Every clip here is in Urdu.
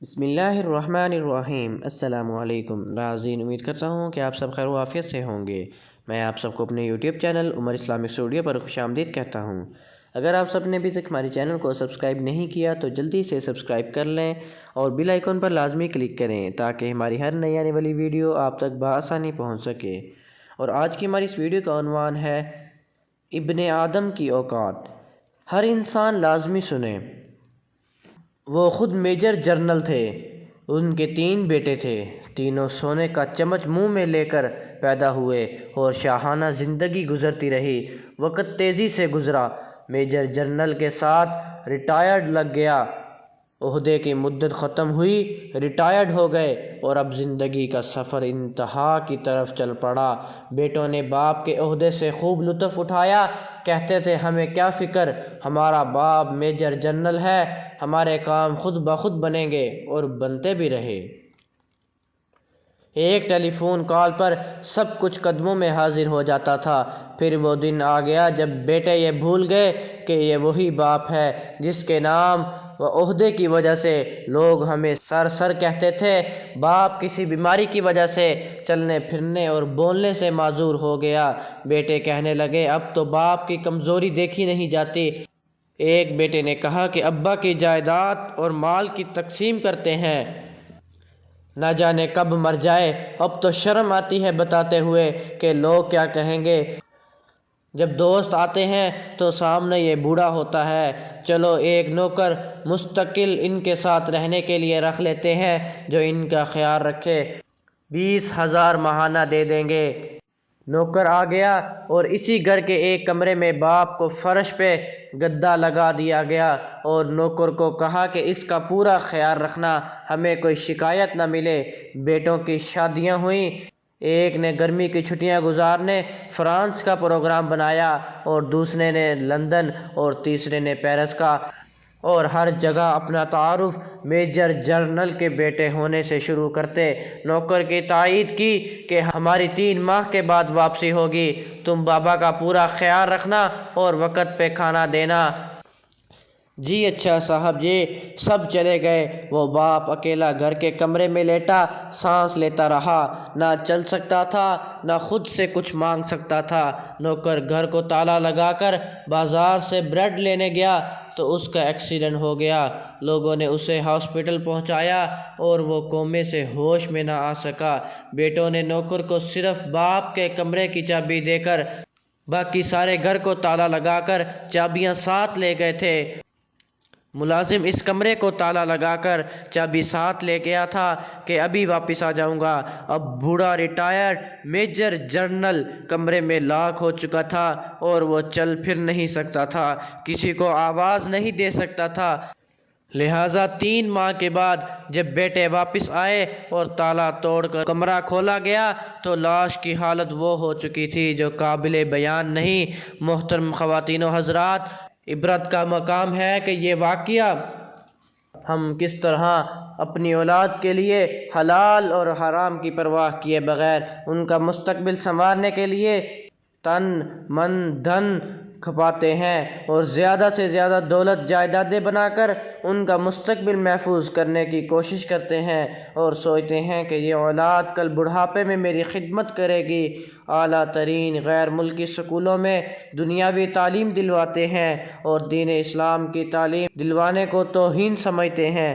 بسم اللہ الرحمن الرحیم۔ السلام علیکم ناظرین، امید کرتا ہوں کہ آپ سب خیر و عافیت سے ہوں گے۔ میں آپ سب کو اپنے یوٹیوب چینل عمر اسلامک اسٹوڈیو پر خوش آمدید کہتا ہوں۔ اگر آپ سب نے ابھی تک ہمارے چینل کو سبسکرائب نہیں کیا تو جلدی سے سبسکرائب کر لیں اور بیل آئیکن پر لازمی کلک کریں تاکہ ہماری ہر نئی آنے والی ویڈیو آپ تک بآسانی پہنچ سکے۔ اور آج کی ہماری اس ویڈیو کا عنوان ہے ابن آدم کی اوقات۔ ہر انسان لازمی سنیں۔ وہ خود میجر جنرل تھے۔ ان کے 3 بیٹے تھے۔ تینوں سونے کا چمچ منہ میں لے کر پیدا ہوئے اور شاہانہ زندگی گزرتی رہی۔ وقت تیزی سے گزرا۔ میجر جنرل کے ساتھ ریٹائرڈ لگ گیا۔ عہدے کی مدت ختم ہوئی، ریٹائرڈ ہو گئے اور اب زندگی کا سفر انتہا کی طرف چل پڑا۔ بیٹوں نے باپ کے عہدے سے خوب لطف اٹھایا۔ کہتے تھے ہمیں کیا فکر، ہمارا باپ میجر جنرل ہے، ہمارے کام خود بخود بنیں گے، اور بنتے بھی رہے۔ ایک ٹیلی فون کال پر سب کچھ قدموں میں حاضر ہو جاتا تھا۔ پھر وہ دن آ گیا جب بیٹے یہ بھول گئے کہ یہ وہی باپ ہے جس کے نام و عہدے کی وجہ سے لوگ ہمیں سر کہتے تھے۔ باپ کسی بیماری کی وجہ سے چلنے پھرنے اور بولنے سے معذور ہو گیا۔ بیٹے کہنے لگے اب تو باپ کی کمزوری دیکھی نہیں جاتی۔ ایک بیٹے نے کہا کہ ابا کی جائیداد اور مال کی تقسیم کرتے ہیں، نہ جانے کب مر جائے۔ اب تو شرم آتی ہے بتاتے ہوئے کہ لوگ کیا کہیں گے۔ جب دوست آتے ہیں تو سامنے یہ بوڑھا ہوتا ہے، چلو ایک نوکر مستقل ان کے ساتھ رہنے کے لیے رکھ لیتے ہیں جو ان کا خیال رکھے، 20,000 ماہانہ دے دیں گے۔ نوکر آ گیا اور اسی گھر کے ایک کمرے میں باپ کو فرش پہ گدا لگا دیا گیا اور نوکر کو کہا کہ اس کا پورا خیال رکھنا، ہمیں کوئی شکایت نہ ملے۔ بیٹوں کی شادیاں ہوئیں۔ ایک نے گرمی کی چھٹیاں گزارنے فرانس کا پروگرام بنایا اور دوسرے نے لندن اور تیسرے نے پیرس کا، اور ہر جگہ اپنا تعارف میجر جنرل کے بیٹے ہونے سے شروع کرتے۔ نوکر کی تائید کی کہ ہماری 3 ماہ کے بعد واپسی ہوگی، تم بابا کا پورا خیال رکھنا اور وقت پہ کھانا دینا۔ جی اچھا صاحب جی۔ سب چلے گئے۔ وہ باپ اکیلا گھر کے کمرے میں لیٹا سانس لیتا رہا، نہ چل سکتا تھا، نہ خود سے کچھ مانگ سکتا تھا۔ نوکر گھر کو تالا لگا کر بازار سے بریڈ لینے گیا تو اس کا ایکسیڈنٹ ہو گیا۔ لوگوں نے اسے ہاسپٹل پہنچایا اور وہ کومے سے ہوش میں نہ آ سکا۔ بیٹوں نے نوکر کو صرف باپ کے کمرے کی چابی دے کر باقی سارے گھر کو تالا لگا کر چابیاں ساتھ لے گئے تھے۔ ملازم اس کمرے کو تالا لگا کر چابی ساتھ لے گیا تھا کہ ابھی واپس آ جاؤں گا۔ اب بوڑھا ریٹائرڈ میجر جنرل کمرے میں لاک ہو چکا تھا اور وہ چل پھر نہیں سکتا تھا، کسی کو آواز نہیں دے سکتا تھا۔ لہٰذا 3 ماہ کے بعد جب بیٹے واپس آئے اور تالا توڑ کر کمرہ کھولا گیا تو لاش کی حالت وہ ہو چکی تھی جو قابل بیان نہیں۔ محترم خواتین و حضرات، عبرت کا مقام ہے کہ یہ واقعہ ہم کس طرح اپنی اولاد کے لیے حلال اور حرام کی پرواہ کیے بغیر ان کا مستقبل سنوارنے کے لیے تن من دھن کھپاتے ہیں اور زیادہ سے زیادہ دولت جائیدادیں بنا کر ان کا مستقبل محفوظ کرنے کی کوشش کرتے ہیں اور سوچتے ہیں کہ یہ اولاد کل بڑھاپے میں میری خدمت کرے گی۔ اعلیٰ ترین غیر ملکی سکولوں میں دنیاوی تعلیم دلواتے ہیں اور دین اسلام کی تعلیم دلوانے کو توہین سمجھتے ہیں،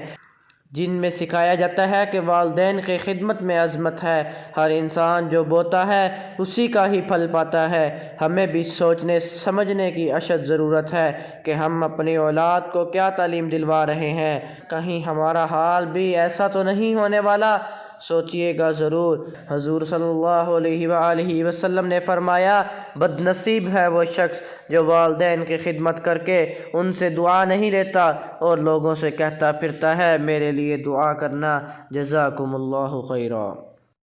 جن میں سکھایا جاتا ہے کہ والدین کی خدمت میں عظمت ہے، ہر انسان جو بوتا ہے اسی کا ہی پھل پاتا ہے۔ ہمیں بھی سوچنے سمجھنے کی اشد ضرورت ہے کہ ہم اپنی اولاد کو کیا تعلیم دلوا رہے ہیں، کہیں ہمارا حال بھی ایسا تو نہیں ہونے والا۔ سوچئے گا ضرور۔ حضور صلی اللہ علیہ وآلہ وسلم نے فرمایا بد نصیب ہے وہ شخص جو والدین کی خدمت کر کے ان سے دعا نہیں لیتا اور لوگوں سے کہتا پھرتا ہے میرے لیے دعا کرنا۔ جزاکم اللہ خیرا۔